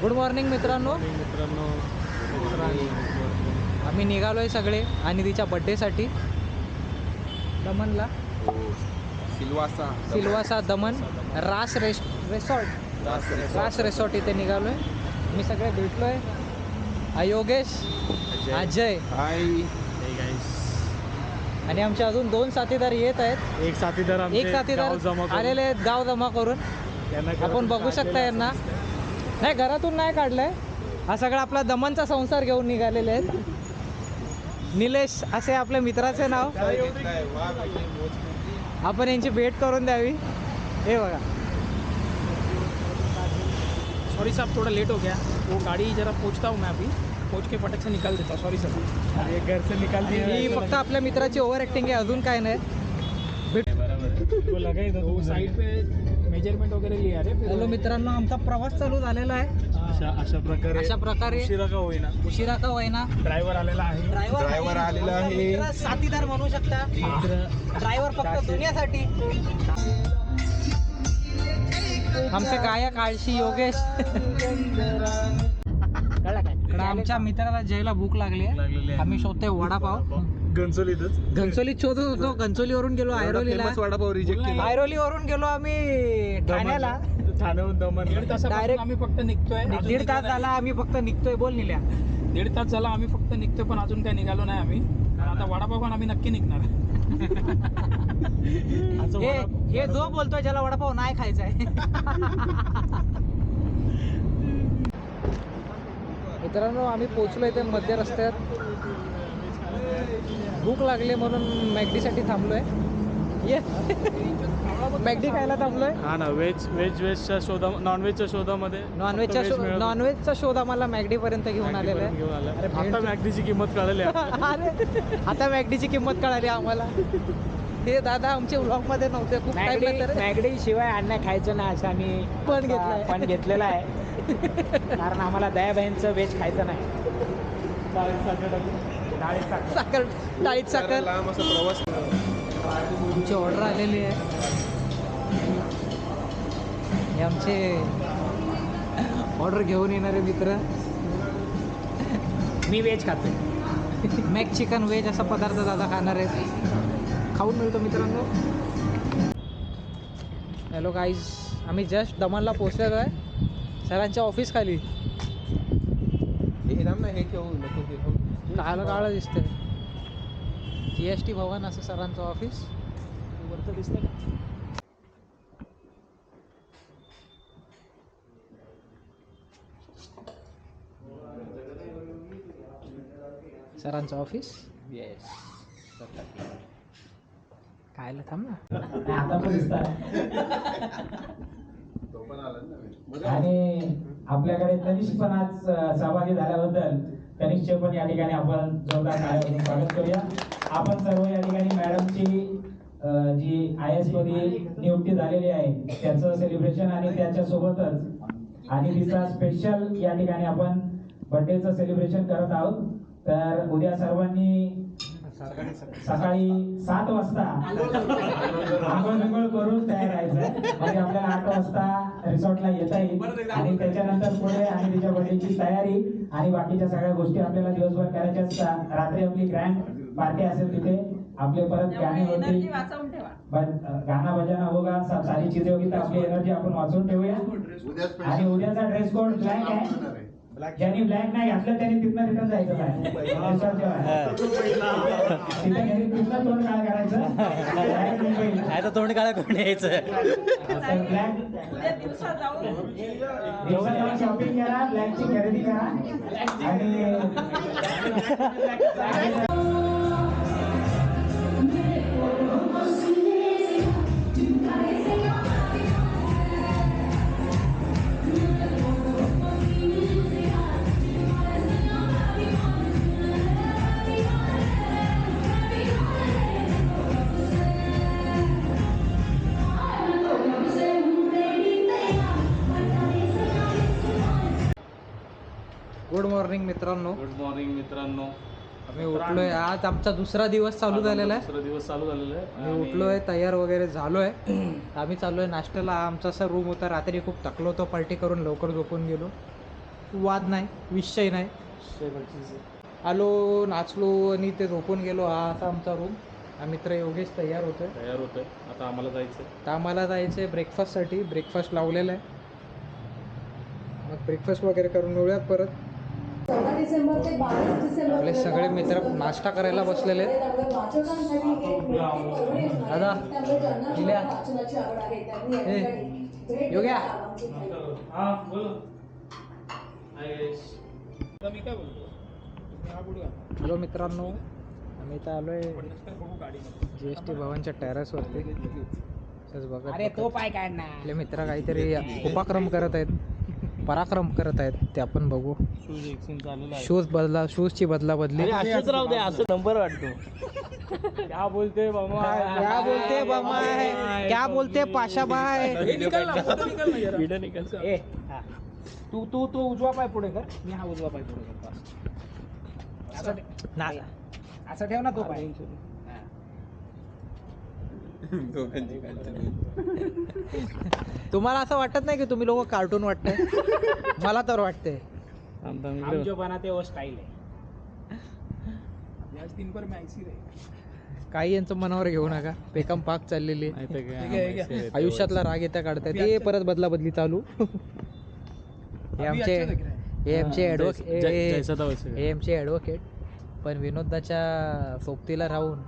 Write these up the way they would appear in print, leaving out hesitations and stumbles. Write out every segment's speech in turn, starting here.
Good morning मित्रांनो. आम्ही निघालो आहे सगळे आणि तिच्या बड्डेसाठी दमनला. सिल्वासा दमन रास रिसॉर्ट इथे निघालो आहे. मी सगळे भेटलो आहे. योगेश, अजय आणि आमचे अजून 2 साथीदार येत आहेत. एक साथीदार आलेले आहेत गाव जमा करून. आपण बघू शकता यांना. नाही, घरातून नाही काढलंय. हा सगळा आपला दमनचा संसार घेऊन निघालेले आहेत. निलेश असे आपल्या मित्राचे नाव. आपण यांची भेट करून द्यावी. हे बघा. सॉरी साहब, थोड़ा लेट हो गया. वो गाड़ी जरा पहुँचता हूँ मैं अभी. पहुँच के फटक से निकाल देता. Sorry sir. एक घर से निकाल दिया. ही फक्त आपल्या मित्राची ओव्हर ॲक्टिंग आहे, अजून काय नाही. साइड पे मेजरमेंट वगैरे लिहा रे. हॅलो मित्रांनो, आमचा प्रवास चालू झालेला आहे. अशा प्रकारे उशिरा का होईना ड्रायव्हर आलेला आहे. ड्रायव्हर आलेला आहे. साथीदार म्हणू शकता. ड्रायव्हर फक्त दुनियासाठी. आमचे गायक आळशी योगेश. आमच्या मित्राला जयला भूक लागली आहे. आम्ही शोधतोय वडापाव. घनसोलीत शोधत होतो. घनसोलीवरून गेलो ऐरोलीला. वडापाव रिजेक्ट केला. ऐरोलीवरून गेलो आम्ही ठाण्याला. ठाण्याहून दमन. डायरेक्ट आम्ही फक्त निघतोय. 1.5 तास झाला आम्ही फक्त निघतोय. बोल निल्या. 1.5 तास झाला आम्ही फक्त निघतोय, पण अजून काही निघालो नाही आम्ही. आता वडापाव पण आम्ही नक्की निघणार. हे जो बोलतोय ज्याला वडापाव नाही खायचा आहे. मित्रांनो, आम्ही पोचलो इथे मध्य रस्त्यात. भूक लागली म्हणून मॅगडीसाठी थांबलोय. ये मॅगडी खायला थांबलोय. हा ना. व्हेजच्या शोधा, नॉनव्हेजच्या शोधामध्ये नॉनव्हेजचा शोध आम्हाला मॅगडी पर्यंत घेऊन आलेला आहे. घेऊन आला. आता मॅगडीची किंमत कळली. अरे आता मॅगडीची किंमत कळाली आम्हाला. हे दादा आमच्या व्लॉग मध्ये नव्हते. खूप टाइम नंतर मॅगडी शिवाय अन्न खायचं नाही असं आम्ही पण घेतलेलं आहे. कारण आम्हाला दयाबाईंचं व्हेज खायचं नाही. डाळीत साखर. आमची ऑर्डर आलेली आहे. हे आमचे ऑर्डर घेऊन येणारे मित्र. मी व्हेज खातो. मॅक चिकन व्हेज असा पदार्थ दादा खाणार आहेत. खाऊन मिळतो मित्रांनो. हॅलो गाईज, आम्ही जस्ट दमनला पोचलेलो आहे. सरांच्या ऑफिस खाली. काळं दिसतंय. GST भवन असं सरांचं ऑफिस वरचं दिसतंय का? सरांचं ऑफिस. येस. खायला थांब ना. आता आणि आपल्याकडे तनिष पण आज सहभागी झाल्याबद्दल तनिषचे पण या ठिकाणी आपण जोरदार टाळ्या स्वागत करूया. आपण सर्व या ठिकाणी मॅडमची जी IAS मध्ये नियुक्ती झालेली आहे त्याचं सेलिब्रेशन आणि त्याच्यासोबतच आणि तिचा स्पेशल या ठिकाणी आपण बर्थडेचं सेलिब्रेशन करत आहोत. तर उद्या सर्वांनी सकाळी 7 वाजता आंघोळ करून तयार राहायचं. म्हणजे आपल्याला 8 वाजता रिसॉर्टला येता येईल आणि त्याच्यानंतर पुढे आणि तिच्या बर्थडेची तयारी आणि बाकीच्या सगळ्या गोष्टी आपल्याला दिवसभर करायच्या असतात. रात्री आपली ग्रँड पार्टी असेल, तिथे आपले परत गाणे होतील. गाणं बजाना होगा, सारी चीजें होगी. तर आपली एनर्जी आपण वाचून ठेवूया. आणि उद्याचा ड्रेस कोड ब्लॅक आहे. ज्यांनी ब्लॅक नाही घातलं त्यांनी तिथनं रिटर्न जायचं नाही. तिथनं तोंड काळ करायचं. तोंड काळ करून यायचं. दिवसा शॉपिंग करा, ब्लॅकची खरेदी करा. आणि गुड मॉर्निंग मित्रांनो. गुड मॉर्निंग मित्रांनो. आम्ही उठलोय. आज आमचा दुसरा दिवस चालू झालेला आहे. आम्ही उठलोय, तयार वगैरे झालोय. आम्ही चाललोय नाश्त्याला. आमचा असा रूम होता. रात्री खूप थकलो होतो पार्टी करून, लवकर झोपून गेलो. वाद नाही, विषय नाही. आलो, नाचलो आणि ते झोपून गेलो. हा असा आमचा रूम. हा मित्र योगेश तयार होतोय. आता आम्हाला जायचं. तर आम्हाला जायचं आहे ब्रेकफास्टसाठी. ब्रेकफास्ट लावलेला आहे. मग ब्रेकफास्ट वगैरे करून मिळूयात परत. 14 डिसेंबर ते 22 डिसेंबर आपले सगळे मित्र नाश्ता करायला बसलेले आहेत. वाचनांसाठी एक मोठी पर्वणी असणार आहे. दादा, त्यामुळे ज्यांना दिल्या. वाचनाची आवड आहे त्यांनी या ए, ठिकाणी भेट योग्या. द्यायला आवाहन केलं आहे. हा बोल. आता मी काय बोलतो तुम्ही हा पुढे घाला. हॅलो मित्रांनो, आम्ही इथं आलो आहे पण नंतर बघू गाडीमध्ये. GST भवनच्या टेरेसवरती. तसंच बघत अरे तो बघत पाय काढ ना. आपले मित्र काहीतरी उपक्रम करत आहेत, पराक्रम करत आहेत. ते आपण बघू. शूज एक्सचेंज झालेला आहे. शूजची बदला बदली. असंच राहू दे, असं नंबर वाटतो. क्या बोलते बाबा, क्या बोलते बमाय, क्या बोलते पाशाबाय. हे निकाल ना, फोटो निकाल ना जरा. व्हिडिओ निकाल. ए हा. तू उजवा पाय पुढे कर. मी हा उजवा पाय पुढे करतो असं. ना असं ठेव ना तो पाय. हा. तुम्हाला असं वाटत नाही की तुम्ही लोक कार्टून वाटतंय? मला तर वाटतंय. हम जो बनाते वो स्टाइल है. आज दिन पर मैं ऐसी रहे. काही यांचं मनावर घेऊ नका. पेकम पाक चाललेली आहे. ठीक आहे. आयुष्यातला राग येत्या काढतायत. ते परत बदला बदली चालू. हे आमचे ॲडव्होकेट पण विनोदाच्या सोबतीला राहून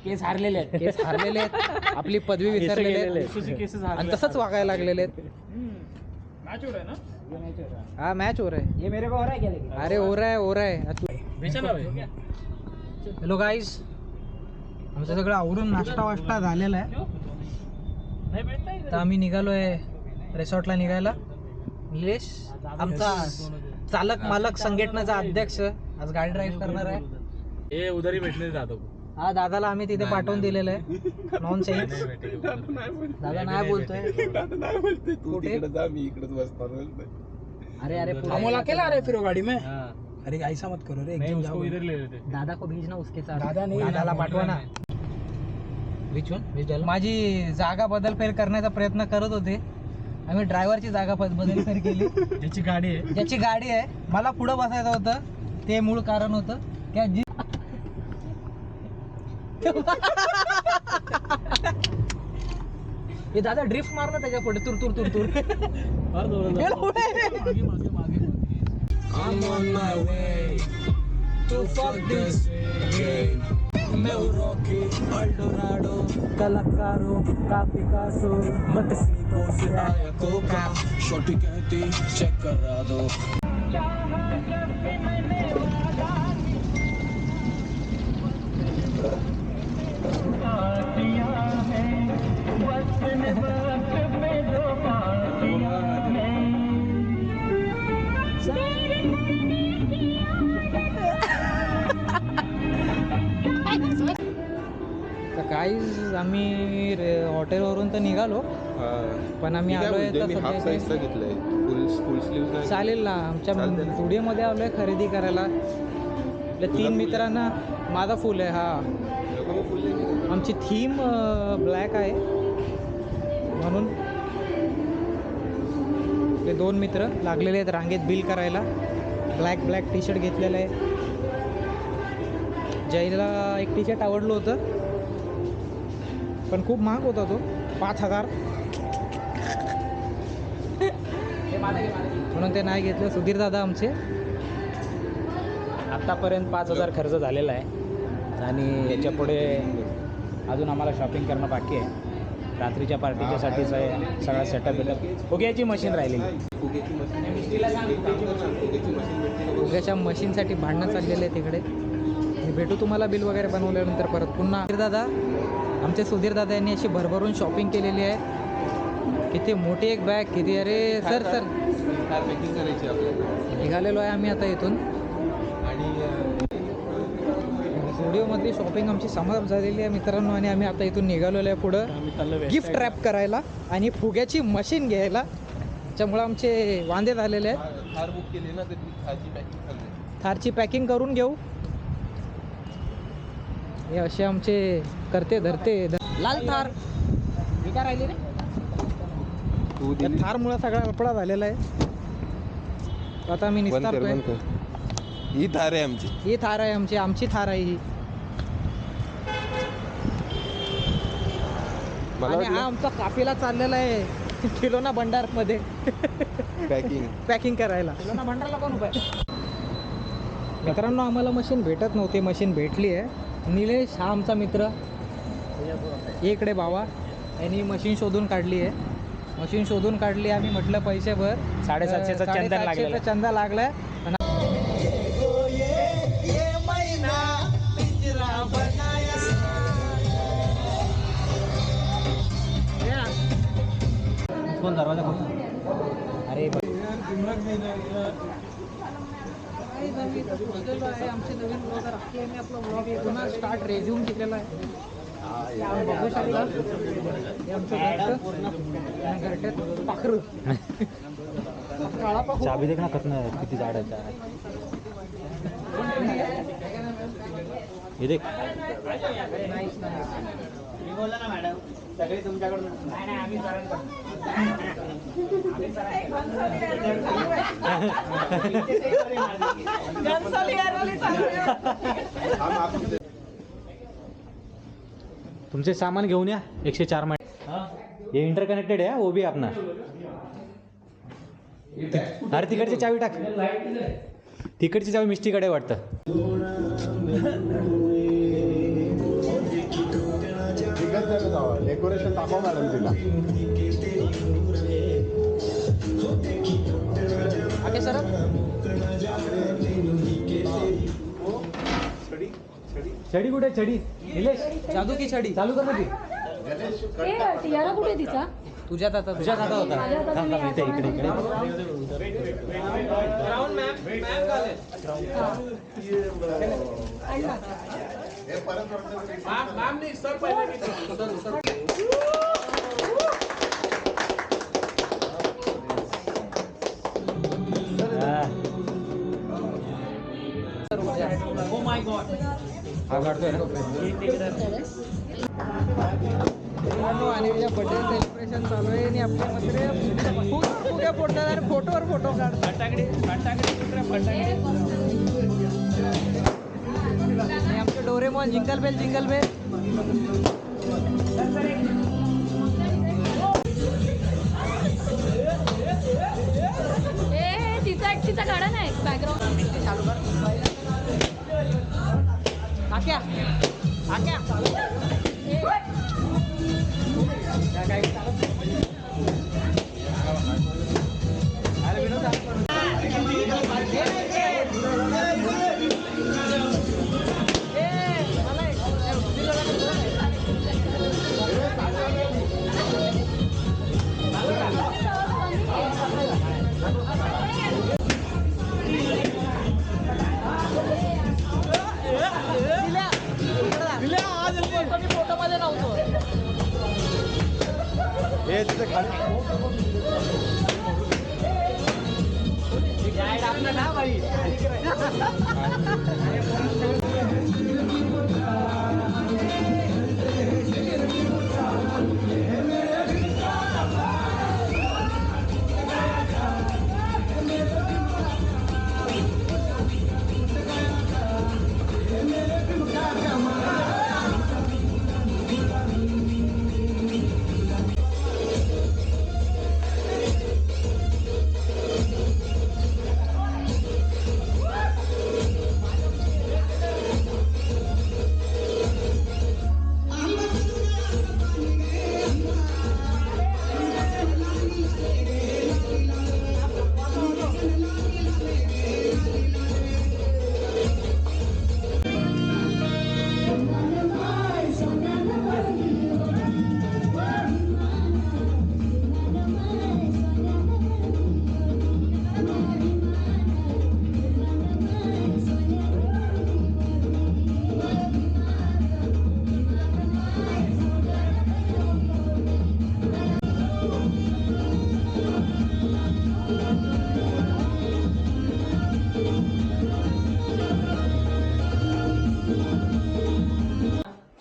केस हारलेले आहेत. केस हारलेले आहेत. आपली पदवी विसरलेले आहेत आणि तसंच वागायला लागलेले आहेत. मैच हो रहा है ना. हा मॅच हो रहा है. ये मेरे को हो रहा है क्या लेकिन. अरे हो रहा है. बेचा ना भाई. हॅलो गाईज, आमचं सगळं आवरून नाश्ता वाष्टा झालेला आहे. तर आम्ही निघालोय रिसॉर्टला निघायला. निलेश आमचा चालक मालक संघटनेचा अध्यक्ष आज गाडी ड्राईव्ह करणार आहे. ए उधारी भेटले जातो. हा दादाला आम्ही तिथे पाठवून दिलेलं आहे. नॉन सेन्स दादा नाही बोलतोय. कुठे? अरे अरे पुढे. हम अकेला आ रहे फिर वो गाड़ी में. अरे ऐसा मत करो रे. नहीं, एकदम उसको जाओ. इधर ले लेते. दादा को भेजना उसके साथ. दादा नहीं, दादाला दादा पाठवा ना. माझी जागा बदलफेर करण्याचा प्रयत्न करत होते. आम्ही ड्रायव्हरची जागा बदलफेर केली. ज्याची गाडी आहे. ज्याची गाडी आहे, मला पुढं बसायचं होतं. ते मूळ कारण होतं की जी हे दादा ड्रिफ्ट मारलं त्याच्या पुढे तुर तुर तुर तुर. गेलो पुढे. I'm on my way to fuck this game. मैं रॉकी अल्डोराडो कलाकारो का पिकासो मटसीको सिराया कोका छोटी कहती चेक करा दो. तर काहीच आम्ही हॉटेलवरून तर निघालो, पण आम्ही आलोय तर सध्या चालेल ना. आमच्या स्टुडिओमध्ये आलोय खरेदी करायला. आपल्या 3 मित्रांना माझा फुल आहे. हा आमची थीम ब्लॅक आहे म्हणून ते 2 मित्र लागलेले आहेत रांगेत बिल करायला. ब्लॅक टी शर्ट घेतलेलं आहे. जयला एक टी शर्ट आवडलं होतं पण खूप महाग होता तो, 5,000 म्हणून ते नाही घेतलं. सुधीर दादा आमचे आत्तापर्यंत 5,000 खर्च झालेला आहे आणि याच्या पुढे अजून आम्हाला शॉपिंग करणं बाकी आहे. रात्रीच्या पार्टीच्यासाठीच आहे सगळा सेटअप बिटअप. फुग्याची मशीन राहिलेली. फुग्याच्या मशीनसाठी भांडणं चाललेले आहे तिकडे. मी भेटू तुम्हाला बिल वगैरे बनवल्यानंतर परत पुन्हा. आमचे सुधीर दादा यांनी अशी भरभरून शॉपिंग केलेली आहे. किती मोठी एक बॅग, किती. अरे सर निघालेलो आहे आम्ही आता इथून. स्टुडिओमधली शॉपिंग आमची समाप्त झालेली आहे मित्रांनो आणि आम्ही आता इथून निघालेलो आहे पुढं गिफ्ट रॅप करायला आणि फुग्याची मशीन घ्यायला. त्याच्यामुळे आमचे वांदे झालेले आहेत. थार बुक केली ना, तर थारची पॅकिंग करून घेऊ. हे असे आमचे करते धरते. लाल थार मी काय राहिली रे. थारमुळे सगळा लफडा झालेला आहे. आता मी निस्तारतोय. ही थार आहे आमची. ही थार आहे आमची थार आहे ही. मला आणि हा आमचा काफिला चाललेला आहे किलोना भंडारमध्ये पॅकिंग करायला. किलोना भंडारला कोण उभा आहे? मित्रांनो, आम्हाला मशीन भेटत नव्हती, मशीन भेटली आहे. निलेश हा आमचा मित्र, इकडे भावा, यांनी मशीन शोधून काढली आहे. मशीन शोधून काढली. आम्ही म्हटलं पैसे भर. 750चा चंदन लागलेला आहे. चंदा लागलाय. कोण दरवाजा खोल. अरे आमचे नवीन ब्लॉगर आपले आपला ब्लॉग पुन्हा स्टार्ट रेझ्यूम केलेला आहे. बघू शकता हे आमचं घरट्यात पाखरू. काळा पाखरू. चाबी देख ना कसं किती झाड आहे. हे देख. सगळे तुमच्याकडून. नाही आम्ही तुमचे सामान घेऊन या. 104 हे इंटरकनेक्टेड आहे. वो भी अपना. अरे तिकडची चावी टाक. तिकडची चावी मिस्टीकडे वाटतं. डेकोरेशन दाखवा मॅडम तिला. Okay sir. छडी कुठे? छडी निलेश, जादू की छडी चालू कर ना ती. टियारा कुठे तिचा? तुझ्यात आता तुझ्यात हातात होता. माझ्या हातात थांब, नाही. थांब, इथे इकडे इकडे. हा काढतोय ना. अनिलच्या बर्थडे सेलिब्रेशन चालू आहे आणि आपल्या मध्ये फुग्या फोडतात आणि फोटोवर फोटो काढतात. आणि आमचे Doraemon jingle bell jingle bell. तिचा गाडा नाही बॅकग्राऊंड. चालू कर. आक्या आक्या काय चालत अरे विनोद फोटो मध्ये नव्हतो. हे तिथे खाली आपलं ना भाई.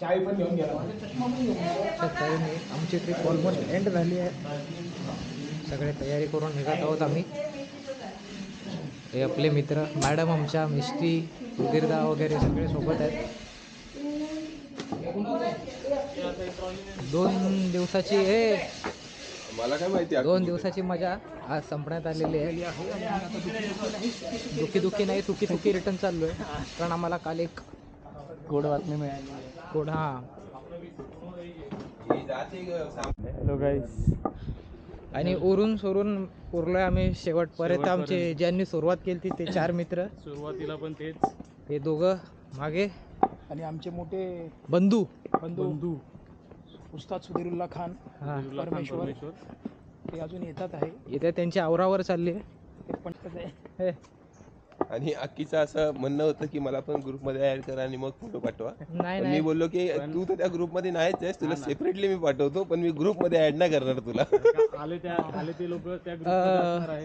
चावी पण घेऊन गेला. आमची ट्रिप ऑलमोस्ट एंड झाली आहे. सगळे तयारी करून निघत आहोत आम्ही. हे आपले मित्र मॅडम आमच्या मिस्त्री उदीरदा वगैरे सगळे सोबत आहेत. 2 दिवसाची मला काय माहिती 2 दिवसाची मजा आज संपण्यात आलेली आहे. दुखी नाही सुखी रिटर्न चाललोय कारण आम्हाला काल एक गोड बातमी मिळाली. कोड हॅलो गाईस. आणि उरून सोरून उरलोय आम्ही शेवटपर्यंत. आमचे ज्यांनी सुरुवात केली ते 4 मित्र, सुरुवातीला पण तेच. हे दोघं मागे आणि आमचे मोठे बंधू. बंधू उस्ताद सुधीरुल्ला खान हा परमेश्वर ते अजून येतात आहे. इथे त्यांची आवरावर चालली आहे. ते पण कसं आहे, हे, आणि अक्कीचं असं म्हणणं होतं की मला पण ग्रुपमध्ये ऍड करा आणि मग फोटो पाठवा. नाही पण मी नाही बोललो की तू तर त्या ग्रुपमध्ये नाहीच आहेस, तुला सेपरेटली मी पाठवतो, पण मी ग्रुपमध्ये ऍड नाही करणार तुला. आले ते लोक त्या अ,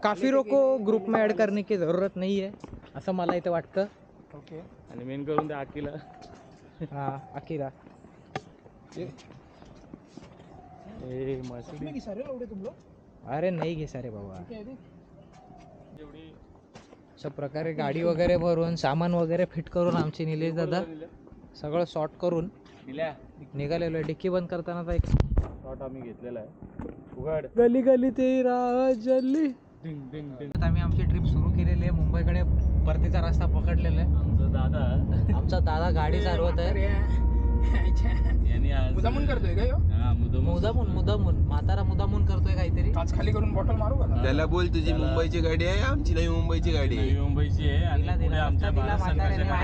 काफिरों को ग्रुप में ऐड करने की ज़रूरत नहीं है असं मला इथे वाटतं. ओके. आणि मेन करून त्या आकीला हा अकिरा अरे नाही घे सारे बाबा. अशा प्रकारे गाडी वगैरे भरून सामान वगैरे फिट करून आमचे निलेश दादा सगळं सॉर्ट करून निघालेलो आहे. डिक्की बंद करताना एक शॉट आम्ही घेतलेला आहे. उघड. गली गली तेरा जल्ली. डिंग डिंग डिंग. आता आम्ही आमची ट्रिप सुरू केलेली आहे. मुंबईकडे परतीचा रस्ता पकडलेला आहे. आमचा दादा गाडी चालवत आहे. मुदामून करतोय का ह्यो? मुदामून मुदामून करतोय काहीतरी. काच खाली करून बॉटल मारू का? त्याला बोल तुझी मुंबईची गाडी आहे, आमची नाही मुंबईची गाडी आहे. मुंबईची आहे आणि दिला पुढे आमच्या दिला भारत म्हाताऱ्याने. संघाच्या